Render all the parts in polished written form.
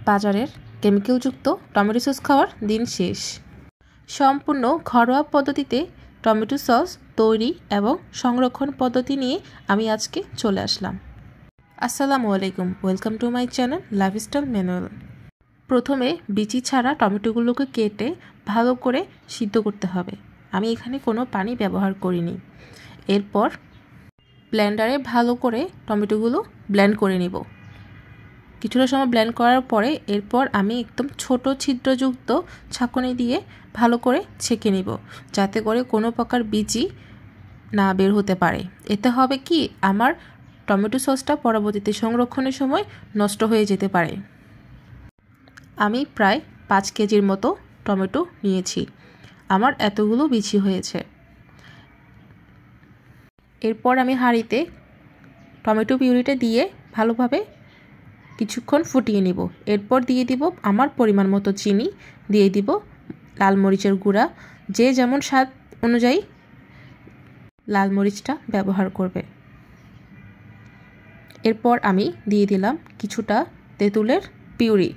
বাজারের কেমিক্যালযুক্ত tomato sauce খাওয়ার দিন শেষ। সম্পূর্ণ ঘরোয়া পদ্ধতিতে টমেটো সস তৈরি এবং সংরক্ষণ পদ্ধতি নিয়ে আমি আজকে চলে আসলাম। আসসালামু আলাইকুম, welcome to my channel lifestyle manual. প্রথমে বিচি ছাড়া টমেটোগুলোকে কেটে ভালো করে সিদ্ধ করতে হবে। আমি এখানে কোনো পানি ব্যবহার করিনি। এরপর ব্লেন্ডারে ভালো করে টমেটোগুলো ব্লেন্ড করে নিব। কিছুটা সময় ব্লেন্ড করার পরে এরপর আমি একদম ছোট ছিদ্রযুক্ত ছাঁকনি দিয়ে ভালো করে ছেঁকে নিব, যাতে করে কোনো প্রকার বিচি না বের হতে পারে। এতে হবে কি, আমার টমেটো সসটা পরবর্তীতে সংরক্ষণের সময় নষ্ট হয়ে যেতে পারে। আমি প্রায় 5 কেজির মতো টমেটো নিয়েছি। আমার এতগুলো বিচি হয়েছে। এরপর আমি হাঁড়িতে টমেটো পিউরিটা দিয়ে ভালোভাবে কিছুক্ষণ ফুটিয়ে নিব। এরপর দিয়ে দিব আমার পরিমাণ মতো চিনি, দিয়ে দিব লাল মরিচের গুঁড়া। যে যেমন স্বাদ অনুযায়ী লাল মরিচটা ব্যবহার করবে। এরপর আমি দিয়ে দিলাম কিছুটা তেঁতুলের পিউরি।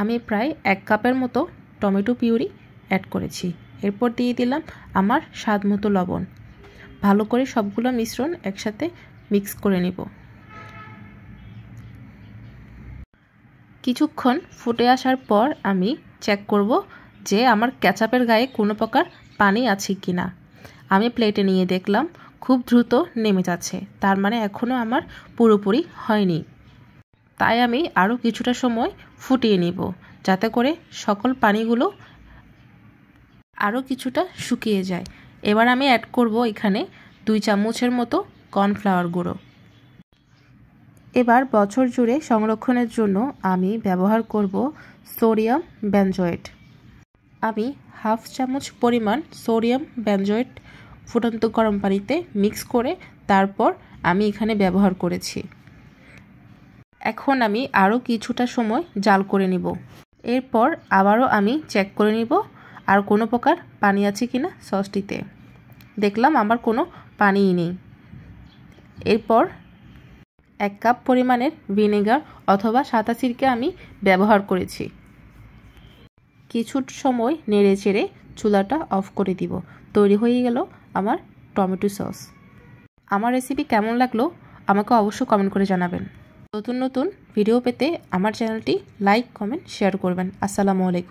আমি প্রায় 1 কাপের মতো টমেটো পিউরি অ্যাড করেছি। এরপর দিয়ে দিলাম আমার স্বাদ মতো লবণ। ভালো করে সবগুলো মিশ্রণ একসাথে মিক্স করে নিব। কিছুক্ষণ ফুটে আসার পর আমি চেক করব যে আমার কেচাপের গায়ে কোনো প্রকার পানি আছে কিনা। আমি প্লেটে নিয়ে দেখলাম খুব দ্রুত নেমে যাচ্ছে, তার মানে এখনও আমার পুরোপুরি হয়নি। তাই আমি আরও কিছুটা সময় ফুটিয়ে নিব, যাতে করে সকল পানিগুলো আরও কিছুটা শুকিয়ে যায়। এবার আমি অ্যাড করব এখানে 2 চামচের মতো কর্নফ্লাওয়ার গুঁড়ো। এবার বছর জুড়ে সংরক্ষণের জন্য আমি ব্যবহার করব সোডিয়াম বেনজয়েট। আমি 1/2 চামচ পরিমাণ সোডিয়াম বেনজয়েট ফুটন্ত গরম পানিতে মিক্স করে তারপর আমি এখানে ব্যবহার করেছি। এখন আমি আরও কিছুটা সময় জাল করে নিব। এরপর আবারও আমি চেক করে নিব আর কোনো প্রকার পানি আছে কিনা সসটিতে। দেখলাম আমার কোনো পানিই নেই। এরপর 1 কাপ পরিমাণের ভিনেগার অথবা সাদা সিরকা আমি ব্যবহার করেছি। কিছু সময় নেড়ে চেড়ে চুলাটা অফ করে দিব। তৈরি হয়ে গেল আমার টমেটো সস। আমার রেসিপি কেমন লাগলো আমাকে অবশ্যই কমেন্ট করে জানাবেন। নতুন নতুন ভিডিও পেতে আমার চ্যানেলটি লাইক, কমেন্ট, শেয়ার করবেন। আসসালামু আলাইকুম।